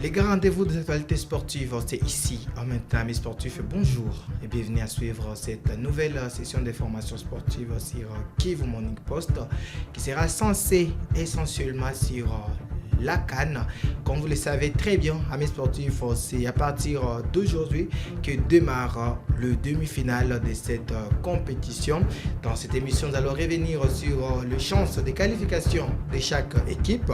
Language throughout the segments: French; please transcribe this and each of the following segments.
Les grands rendez-vous de l'actualité sportive, c'est ici, en même temps, mes sportifs. Bonjour et bienvenue à suivre cette nouvelle session de formation sportive sur Kivu Morning Post qui sera censée essentiellement sur la Cannes. Comme vous le savez très bien, amis sportifs, c'est à partir d'aujourd'hui que démarre le demi-finale de cette compétition. Dans cette émission, nous allons revenir sur les chances de qualification de chaque équipe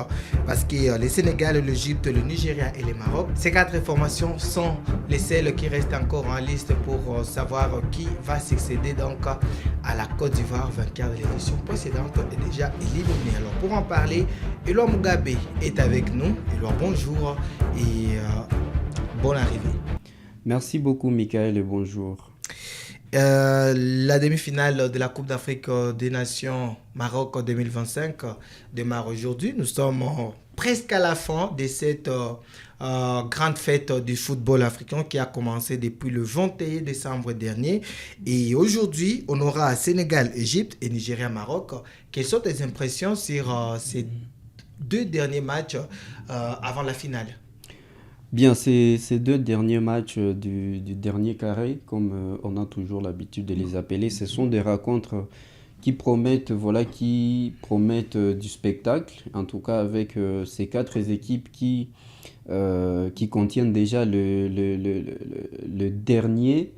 parce que le Sénégal, l'Égypte, le Nigeria et le Maroc, ces quatre formations sont les seules qui restent encore en liste pour savoir qui va succéder donc à la Côte d'Ivoire, vainqueur de l'édition précédente et déjà éliminé. Alors pour en parler, Eloi Mugabe est avec nous. Eloi, bonjour et bonne arrivée. Merci beaucoup, Michael, et bonjour. La demi-finale de la Coupe d'Afrique des Nations Maroc 2025 démarre aujourd'hui. Nous sommes presque à la fin de cette grande fête du football africain qui a commencé depuis le 21 décembre dernier. Et aujourd'hui, on aura Sénégal, Égypte et Nigeria, Maroc. Quelles sont tes impressions sur ces deux derniers matchs avant la finale? Bien, ces deux derniers matchs du dernier carré, comme on a toujours l'habitude de les appeler, ce sont des rencontres qui promettent, du spectacle, en tout cas avec ces quatre équipes qui contiennent déjà le dernier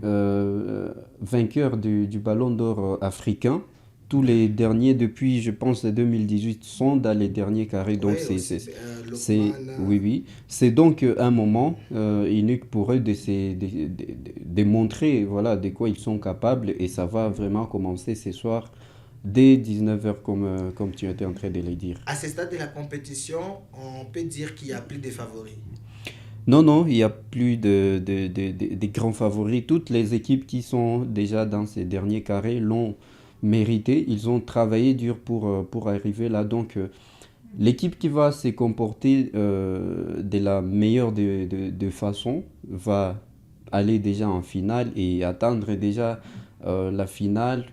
vainqueur du Ballon d'Or africain. Tous les derniers depuis, je pense, 2018 sont dans les derniers carrés. Donc, Oui, c'est, Lokman, oui, oui. C'est donc un moment unique pour eux de montrer voilà, de quoi ils sont capables. Et ça va vraiment commencer ce soir dès 19h, comme tu étais en train de le dire. à ce stade de la compétition, on peut dire qu'il n'y a plus de favoris. Non, non, il n'y a plus de grands favoris. Toutes les équipes qui sont déjà dans ces derniers carrés l'ont mérité. Ils ont travaillé dur pour arriver là. Donc, l'équipe qui va se comporter de la meilleure de façon va aller déjà en finale et attendre déjà la finale.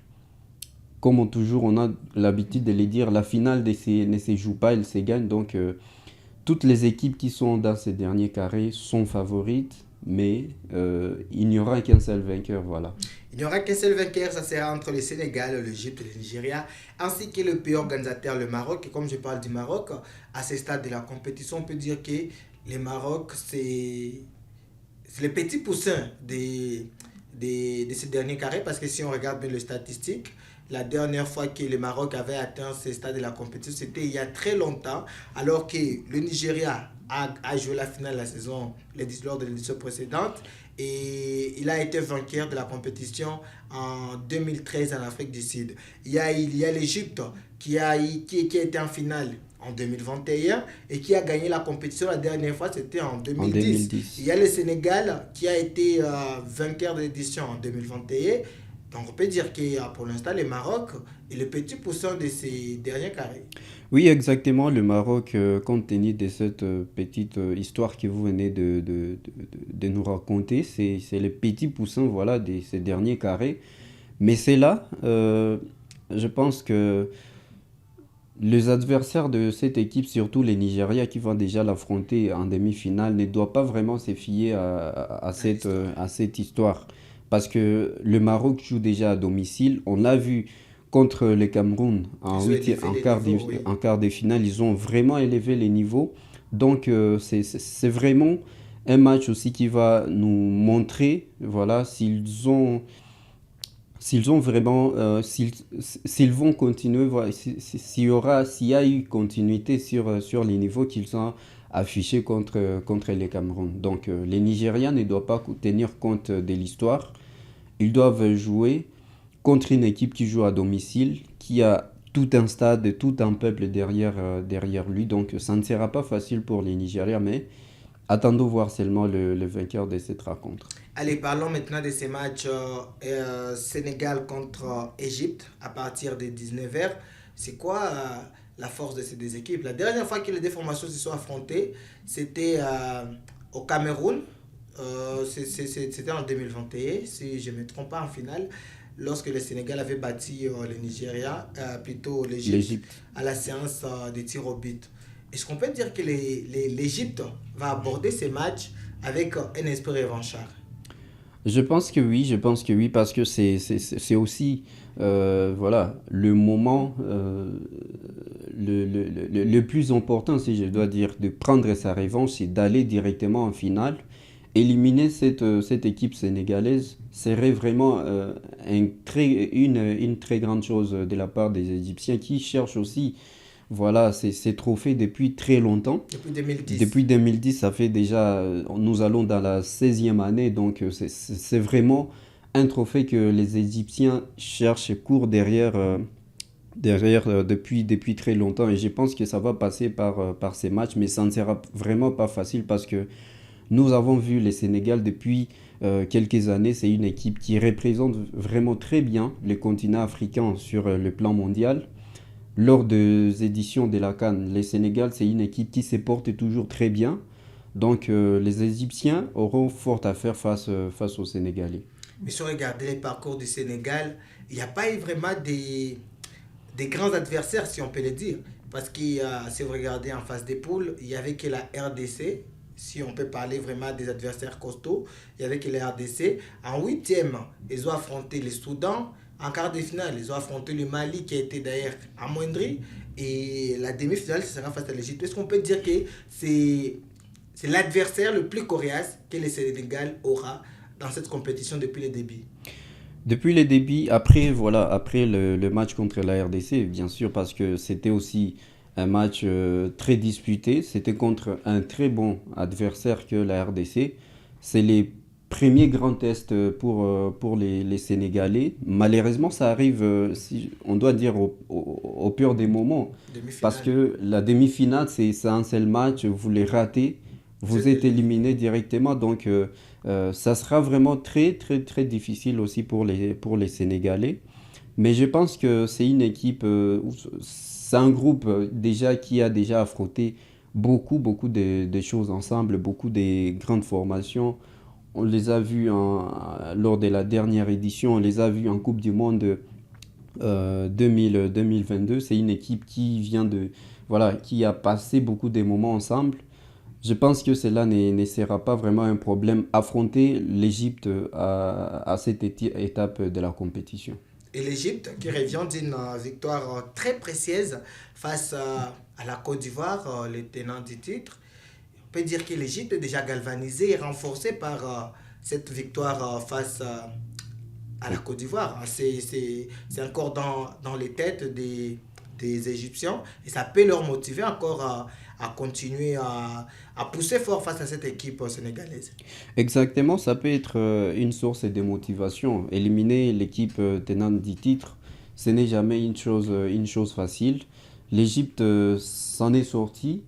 Toujours on a l'habitude de le dire, la finale ne se joue pas, elle se gagne. Donc, toutes les équipes qui sont dans ces derniers carrés sont favorites, mais il n'y aura qu'un seul vainqueur, voilà. Il n'y aura qu'un seul vainqueur, ça sera entre le Sénégal, l'Égypte et le Nigeria, ainsi que le pays organisateur, le Maroc. Et comme je parle du Maroc, à ce stade de la compétition, on peut dire que le Maroc, c'est le petit poussin de ce dernier carré, parce que si on regarde bien les statistiques, la dernière fois que le Maroc avait atteint ce stade de la compétition, c'était il y a très longtemps, alors que le Nigeria a joué la finale de la saison lors de l'édition précédente et il a été vainqueur de la compétition en 2013 en Afrique du Sud. Il y a l'Égypte qui a été en finale en 2021 et qui a gagné la compétition la dernière fois, c'était en En 2010. Il 2010. y a le Sénégal qui a été vainqueur de l'édition en 2021. Donc on peut dire que pour l'instant, le Maroc est le petit poussin de ces derniers carrés. Oui, exactement. Le Maroc, compte tenu de cette petite histoire que vous venez de nous raconter, c'est le petit poussin voilà, de ces derniers carrés. Mais c'est là, je pense que les adversaires de cette équipe, surtout les Nigérias qui vont déjà l'affronter en demi-finale, ne doivent pas vraiment se fier À l'histoire. à cette histoire. Parce que le Maroc joue déjà à domicile. On l'a vu contre le Cameroun Ils ont élevé les niveaux, oui. en quart de finale. Ils ont vraiment élevé les niveaux. Donc, c'est vraiment un match aussi qui va nous montrer voilà, s'ils ont vraiment, s'ils vont continuer, voilà, s'il y a eu continuité sur les niveaux qu'ils ont affichés contre les Cameroun. Donc, les Nigériens ne doivent pas tenir compte de l'histoire. Ils doivent jouer contre une équipe qui joue à domicile, qui a tout un stade, tout un peuple derrière lui. Donc, ça ne sera pas facile pour les Nigériens, mais attendons voir seulement le vainqueur de cette rencontre. Allez, parlons maintenant de ces matchs Sénégal contre Égypte à partir de 19h. C'est quoi la force de ces deux équipes? La dernière fois que les deux formations se sont affrontées, c'était au Cameroun. C'était en 2021, si je ne me trompe pas, en finale, lorsque le Sénégal avait battu le Nigeria, plutôt l'Égypte, L'Égypte. à la séance de tir au but. Est-ce qu'on peut dire que l'Égypte va aborder ces matchs avec un esprit revanchard? Je pense que oui, parce que c'est aussi voilà, le moment le plus important, si je dois dire, de prendre sa revanche, c'est d'aller directement en finale. Éliminer cette équipe sénégalaise serait vraiment une très grande chose de la part des Égyptiens qui cherchent aussi voilà, ces trophées depuis très longtemps. Depuis 2010. Depuis 2010, ça fait déjà, nous allons dans la 16e année, donc c'est vraiment un trophée que les Égyptiens cherchent et courent derrière depuis très longtemps. Et je pense que ça va passer par ces matchs, mais ça ne sera vraiment pas facile parce que nous avons vu les Sénégal depuis quelques années. C'est une équipe qui représente vraiment très bien le continent africain sur le plan mondial. Lors des éditions de la CAN, les Sénégal, c'est une équipe qui se porte toujours très bien. Donc les Égyptiens auront fort à faire face aux Sénégalais. Mais si on regarde les parcours du Sénégal, il n'y a pas eu vraiment des grands adversaires, si on peut le dire. Parce que si vous regardez en phase des poules, il y avait que la RDC, si on peut parler vraiment des adversaires costauds, il y avait que la RDC. En huitième, ils ont affronté le Soudan. En quart de finale, ils ont affronté le Mali qui a été d'ailleurs amoindri. Et la demi-finale, ce sera face à l'Égypte. Est-ce qu'on peut dire que c'est l'adversaire le plus coriace que le Sénégal aura dans cette compétition depuis le début? Depuis les débuts, après, voilà, après le match contre la RDC, bien sûr, parce que c'était aussi un match très disputé. C'était contre un très bon adversaire que la RDC. C'est les premiers grands tests pour les Sénégalais. Malheureusement, ça arrive, si, on doit dire, au pire des moments. Parce Demi-finale. que la demi-finale, c'est un seul match, vous les ratez, vous êtes C'est- éliminé directement. Donc, ça sera vraiment très, très, très difficile aussi pour les Sénégalais. Mais je pense que c'est une équipe, c'est un groupe déjà qui a déjà affronté beaucoup de choses ensemble, beaucoup de grandes formations. On les a vus lors de la dernière édition, on les a vus en Coupe du Monde 2022. C'est une équipe qui vient voilà, qui a passé beaucoup de moments ensemble. Je pense que cela ne sera pas vraiment un problème affronter l'Égypte à cette étape de la compétition. Et l'Égypte qui revient d'une victoire très précieuse face à la Côte d'Ivoire, le tenant du titre. On peut dire que l'Égypte est déjà galvanisée et renforcée par cette victoire face à la Côte d'Ivoire. C'est encore dans les têtes des Égyptiens et ça peut leur motiver encore à continuer à pousser fort face à cette équipe sénégalaise. Exactement, ça peut être une source de motivation. Éliminer l'équipe tenante du titre, ce n'est jamais une chose facile. L'Égypte s'en est sortie,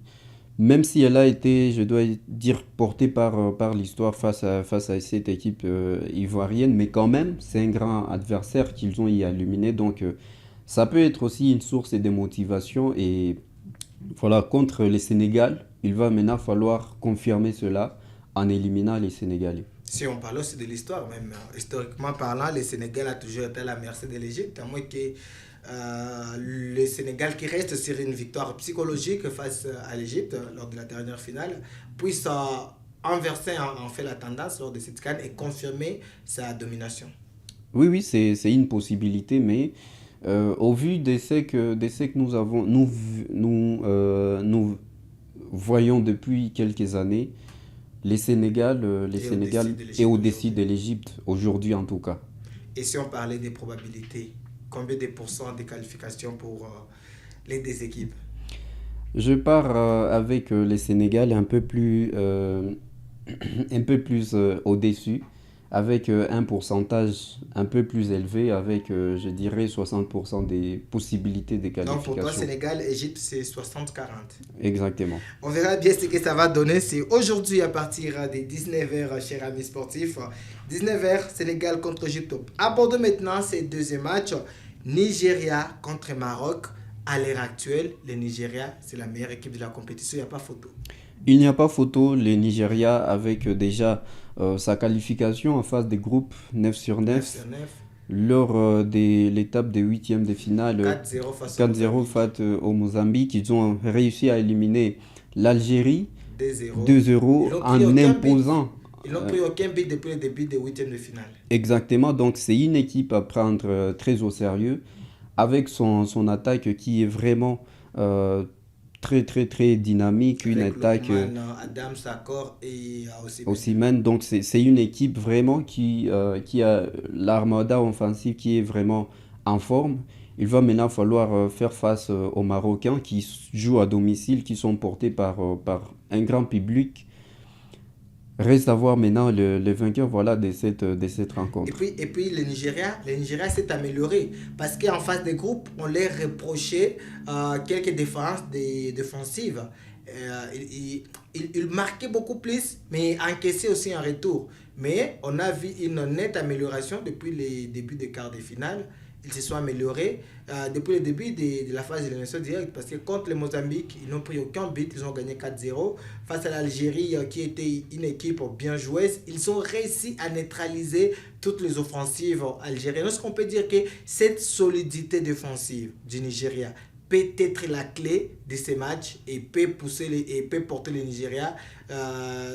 même si elle a été, je dois dire, portée par l'histoire face à cette équipe ivoirienne, mais quand même, c'est un grand adversaire qu'ils ont y éliminé. Donc, ça peut être aussi une source de motivation. Et voilà, contre les Sénégal, il va maintenant falloir confirmer cela en éliminant les Sénégalais. Si on parle aussi de l'histoire, même historiquement parlant, le Sénégal a toujours été à la merci de l'Égypte, à moins que le Sénégal, qui reste sur une victoire psychologique face à l'Égypte lors de la dernière finale, puisse inverser en fait la tendance lors de cette CAN et confirmer sa domination. Oui, oui, c'est une possibilité, mais au vu de ce que nous voyons depuis quelques années, les Et au-dessus Sénégal de est l'Égypte au-dessus aujourd'hui. de l'Égypte, aujourd'hui en tout cas. Et si on parlait des probabilités, combien de pourcents de qualification pour les deux équipes? Je pars avec les Sénégal un peu plus au-dessus, avec un pourcentage un peu plus élevé, avec, je dirais, 60% des possibilités de Donc pour toi, qualification. Sénégal, Égypte, c'est 60-40. Exactement. On verra bien ce que ça va donner. C'est aujourd'hui à partir des 19h, chers amis sportifs. 19h, Sénégal contre Égypte. Abordons maintenant ces deuxième matchs. Nigeria contre Maroc. À l'heure actuelle, le Nigeria, c'est la meilleure équipe de la compétition. Il n'y a pas photo. Il n'y a pas photo, le Nigeria avec déjà sa qualification en phase de groupe 9 sur 9 9. sur 9. lors de l'étape des huitièmes de finale 4-0 face au 4-0 Mozambique. face au Mozambique. Ils ont réussi à éliminer l'Algérie 2-0. 2-0 Ils n'ont pris en aucun but. imposant. Ils n'ont euh, pris aucun but depuis le début des huitièmes de finale. Exactement, donc c'est une équipe à prendre très au sérieux, avec son attaque qui est vraiment euh, très très très dynamique, une Avec attaque Lookman, Adam Sakor et Osimhen. aussi même. Donc c'est une équipe vraiment qui a l'armada offensive qui est vraiment en forme. Il va maintenant falloir faire face aux Marocains qui jouent à domicile, qui sont portés par un grand public. Reste à voir maintenant le vainqueur voilà, de cette rencontre. Et puis le Nigeria s'est amélioré parce qu'en phase de groupe, on leur reprochait quelques défensives. Il marquait beaucoup plus, mais encaissait aussi en retour. Mais on a vu une nette amélioration depuis les débuts des quarts de finale. Ils se sont améliorés depuis le début de la phase d'élimination directe parce que contre le Mozambique, ils n'ont pris aucun but, ils ont gagné 4-0. Face à l'Algérie, qui était une équipe bien joueuse, ils ont réussi à neutraliser toutes les offensives algériennes. Est-ce qu'on peut dire que cette solidité défensive du Nigeria peut être la clé de ces matchs et peut porter le Nigeria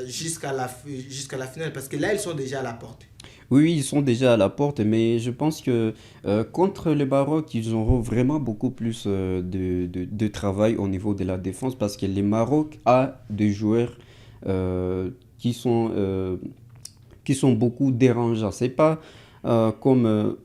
jusqu'à la finale parce que là, ils sont déjà à la porte. Oui, oui, ils sont déjà à la porte, mais je pense que contre le Maroc, ils auront vraiment beaucoup plus de travail au niveau de la défense parce que le Maroc a des joueurs euh, qui sont, euh, qui sont beaucoup dérangeants. C'est pas comme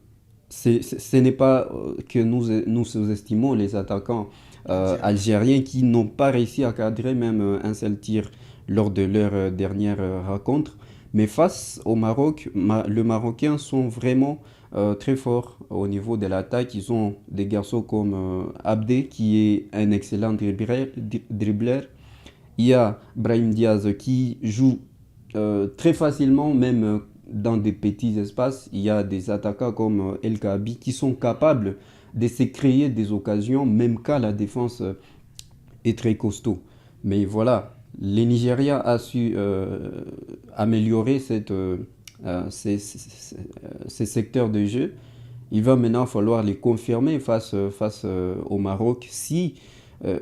ce n'est pas que nous sous-estimons les attaquants Algérien. algériens qui n'ont pas réussi à cadrer même un seul tir lors de leur dernière rencontre. Mais face au Maroc, les Marocains sont vraiment très forts au niveau de l'attaque. Ils ont des garçons comme Abdé, qui est un excellent dribbleur. Il y a Brahim Diaz qui joue très facilement, même dans des petits espaces. Il y a des attaquants comme El Kaabi qui sont capables de se créer des occasions, même quand la défense est très costaud. Mais voilà, le Nigeria a su améliorer ces secteurs de jeu. Il va maintenant falloir les confirmer face au Maroc si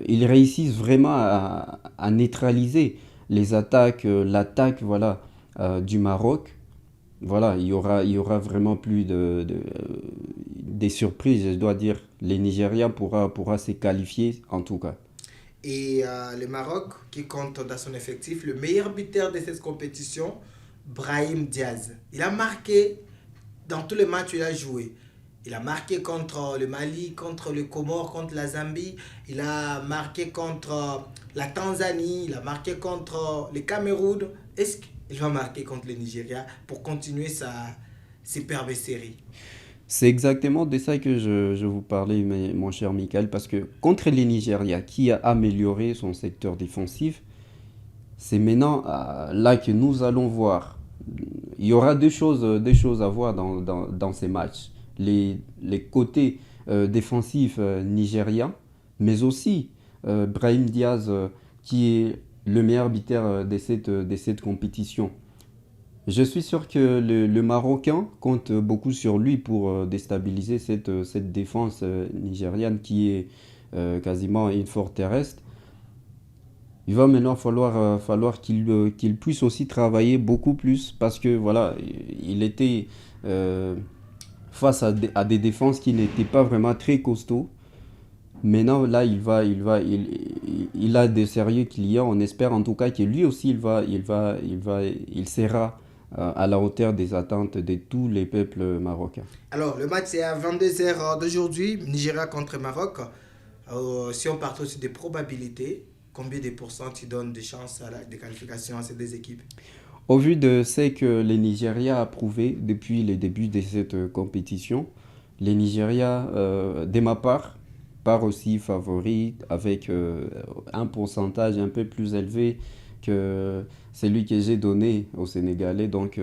ils réussissent vraiment à neutraliser les attaques, l'attaque voilà, du Maroc. Voilà, il y aura vraiment plus des surprises, je dois dire. Le Nigeria pourra se qualifier en tout cas. Et le Maroc, qui compte dans son effectif le meilleur buteur de cette compétition, Brahim Diaz. Il a marqué dans tous les matchs où il a joué. Il a marqué contre le Mali, contre le Comore, contre la Zambie. Il a marqué contre la Tanzanie. Il a marqué contre le Cameroun. Est-ce qu'il va marquer contre le Nigeria pour continuer sa superbe série? C'est exactement de ça que je vous parlais, mon cher Michael, parce que contre les Nigeria, qui a amélioré son secteur défensif, c'est maintenant là que nous allons voir. Il y aura deux choses à voir dans ces matchs. Les côtés défensifs nigérians, mais aussi Brahim Diaz, qui est le meilleur buteur de cette compétition. Je suis sûr que le Marocain compte beaucoup sur lui pour déstabiliser cette défense nigériane qui est quasiment une forteresse. Il va maintenant falloir qu'il puisse aussi travailler beaucoup plus parce que voilà, il était euh, face à des défenses qui n'étaient pas vraiment très costauds. Maintenant, là, il a de sérieux clients. On espère en tout cas que lui aussi, il sera à la hauteur des attentes de tous les peuples marocains. Alors, le match c'est à 22h d'aujourd'hui, Nigeria contre Maroc. Si on part aussi des probabilités, combien de pourcents tu donnes de chances à la qualification à ces deux équipes? Au vu de ce que le Nigeria a prouvé depuis le début de cette compétition, le Nigeria, de ma part aussi favori avec un pourcentage un peu plus élevé que celui que j'ai donné aux Sénégalais, donc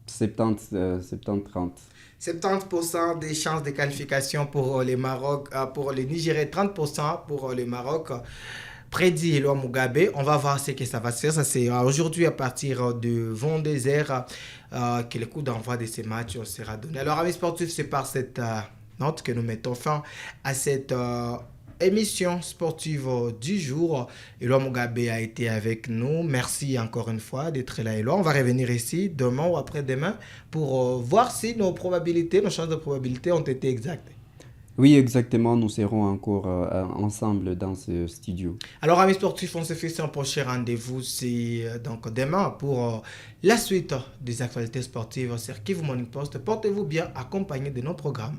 70-30. 70% des chances de qualification pour les Maroc, pour les Nigériens, 30% pour le Maroc. prédit Eloi Mugabe. On va voir ce que ça va se faire. Ça, c'est aujourd'hui à partir de 22h que le coup d'envoi de ces matchs sera donné. Alors, amis sportifs, c'est par cette note que nous mettons fin à cette émission sportive du jour. Eloi Mugabe a été avec nous. Merci encore une fois d'être là, Eloi. On va revenir ici demain ou après-demain pour voir si nos probabilités, nos chances de probabilité ont été exactes. Oui, exactement, nous serons encore ensemble dans ce studio. Alors, amis sportifs, on se fait un prochain rendez-vous. C'est donc demain pour la suite des actualités sportives sur Kivu Morning Post. Portez-vous bien accompagné de nos programmes.